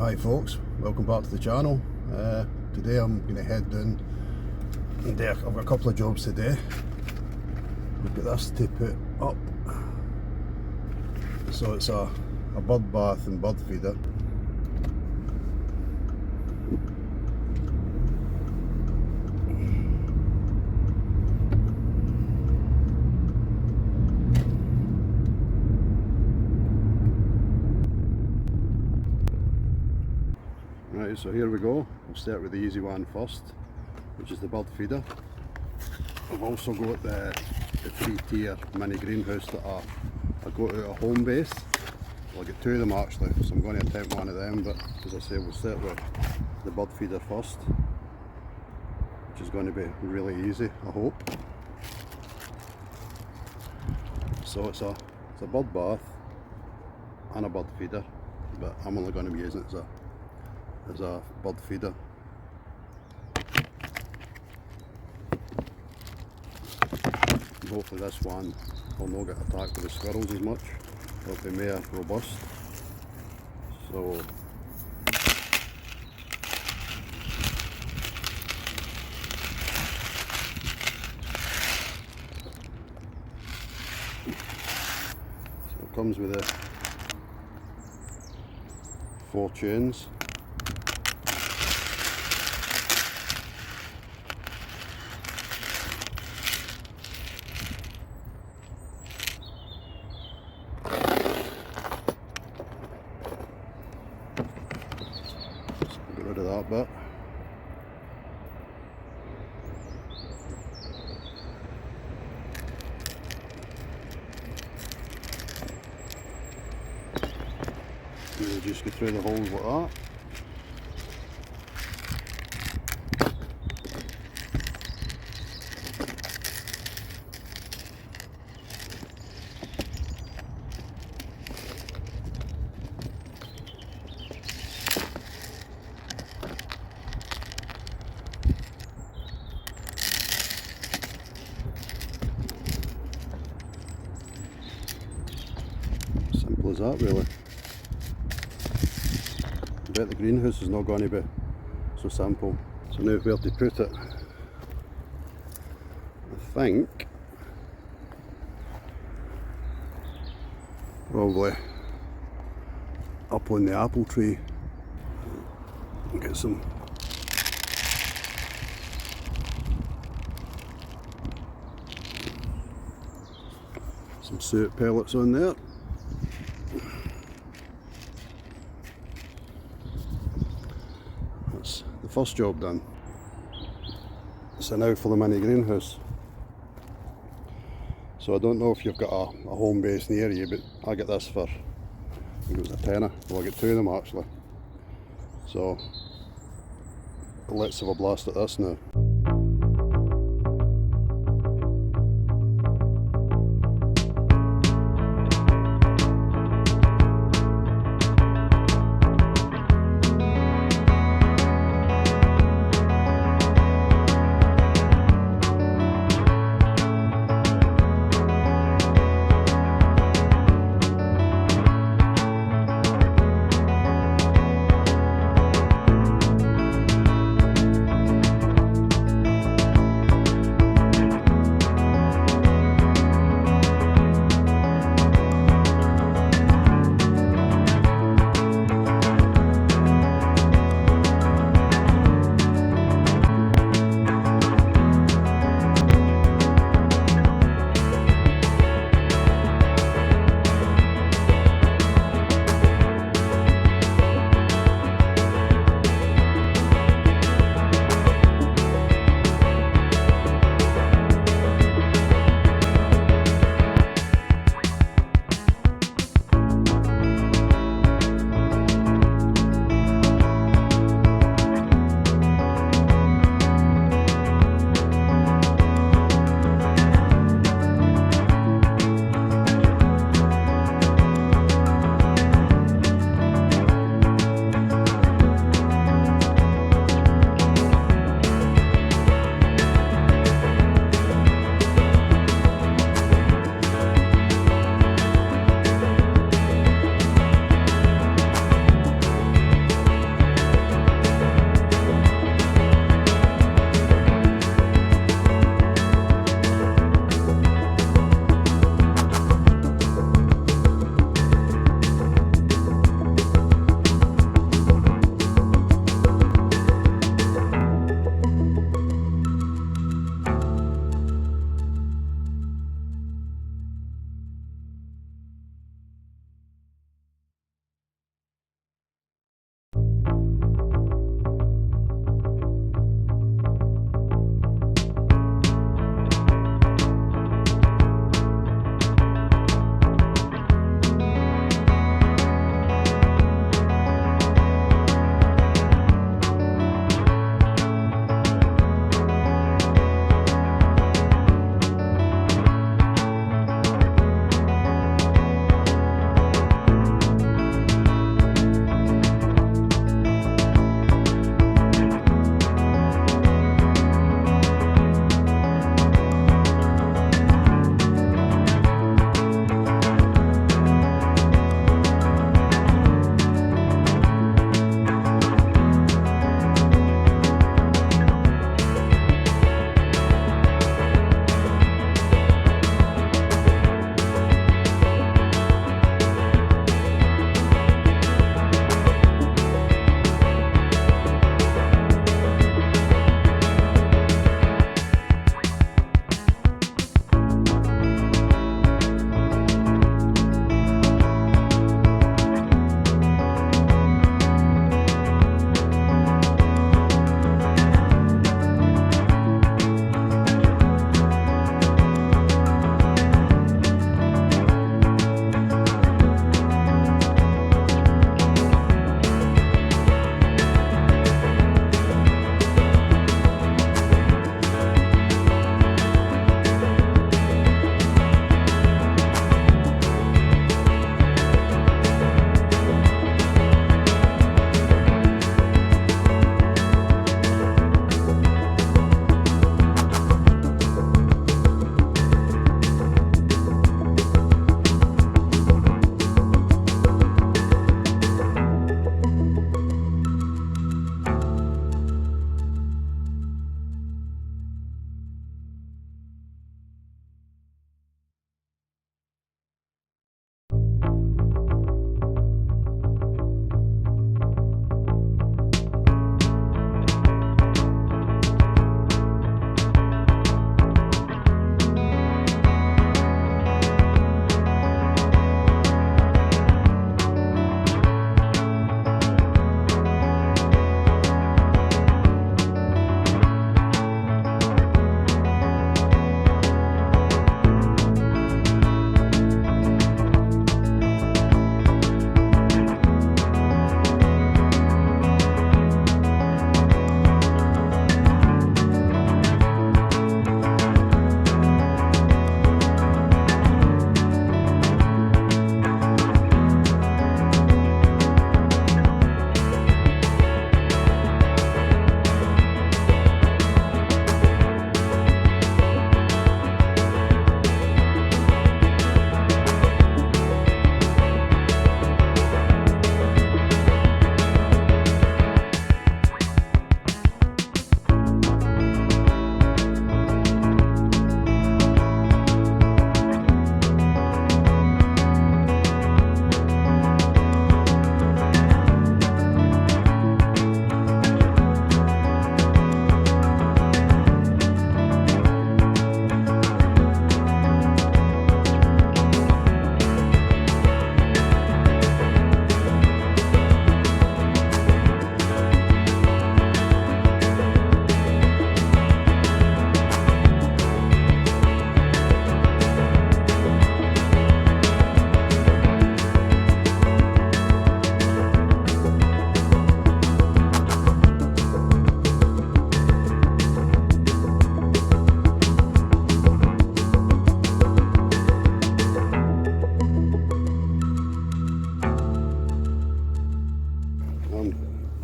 Hi folks, welcome back to the channel. Today I'm going to head down and I've got a couple of jobs today. We've got this to put up. So it's a bird bath and bird feeder. Right, so here we go. We'll start with the easy one first, which is the bird feeder. I've also got the 3-tier mini greenhouse that I got out of home base. Well, I get two of them actually, so I'm going to attempt one of them, but as I say, we'll start with the bird feeder first, which is going to be really easy, I hope. So it's a bird bath and a bird feeder, but I'm only going to be using it as a bird feeder. And hopefully this one will not get attacked with the squirrels as much. It'll be more robust. So it comes with the 4 chains. Get rid of that bit. And we'll just go through the holes like that. Simple as that, really. I bet the greenhouse is not going to be so simple. So now where to put it? I think probably up on the apple tree. Get some suet pellets on there. That's the first job done. So now for the mini greenhouse. So I don't know if you've got a home base near you, but I get this for, I think it was a tenner. Well, I get 2 of them actually. So let's have a blast at this now.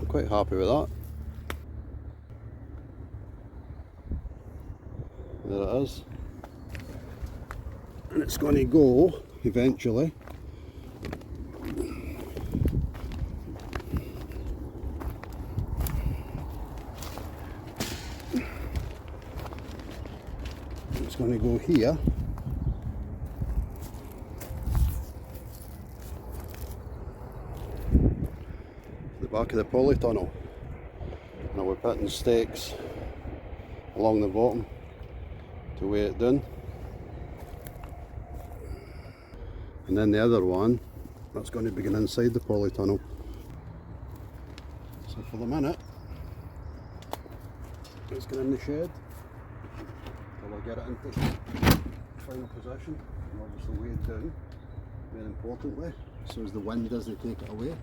quite happy with that. There it is. And it's going to go eventually going to go here, the back of the polytunnel, and we're putting stakes along the bottom to weigh it down, and then the other one that's going to begin inside the polytunnel. So for the minute let's get in the shed. I'll get it into final position and obviously weigh it down, very importantly, so as the wind doesn't take it away.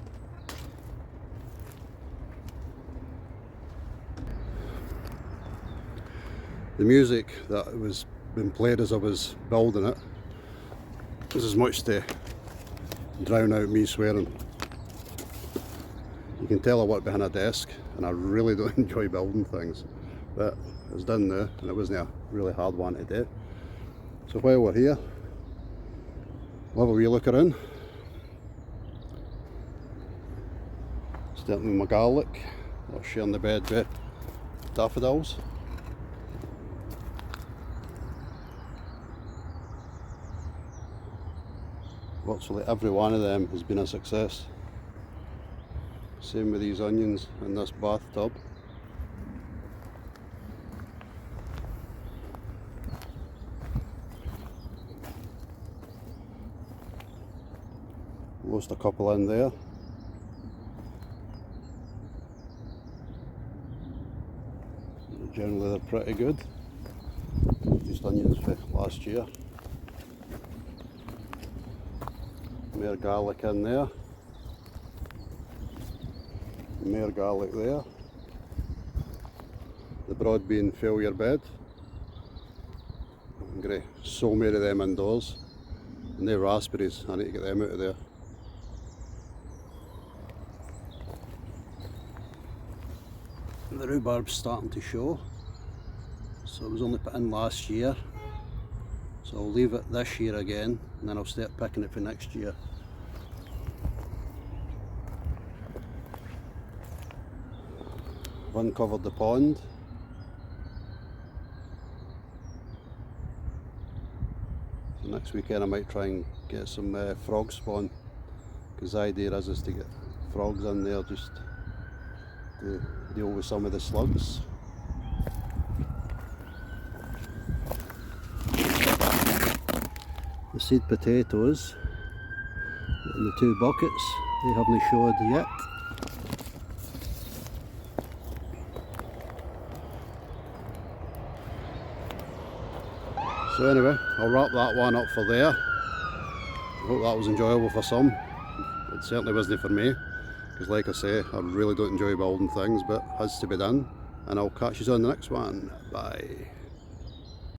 The music that was being played as I was building it was as much to drown out me swearing. You can tell I work behind a desk and I really don't enjoy building things, but it's done now and it wasn't a really hard one to do. So while we're here, we'll have a wee look around. Starting with my garlic, or sharing the bed with daffodils. Virtually every one of them has been a success. Same with these onions in this bathtub. Lost a couple in there. Generally they're pretty good. These onions for last year. More garlic in there. More garlic there. The broad bean failure bed. I'm going to sow more of them indoors. And they're raspberries, I need to get them out of there. The rhubarb's starting to show, so it was only put in last year, so I'll leave it this year again and then I'll start picking it for next year. I've uncovered the pond. So next weekend I might try and get some frog spawn, because the idea is to get frogs in there just to deal with some of the slugs. The seed potatoes in the 2 buckets, they haven't showed yet. So anyway, I'll wrap that one up for there. I hope that was enjoyable for some. It certainly wasn't for me, because like I say, I really don't enjoy building things, but it has to be done. And I'll catch you on the next one. Bye.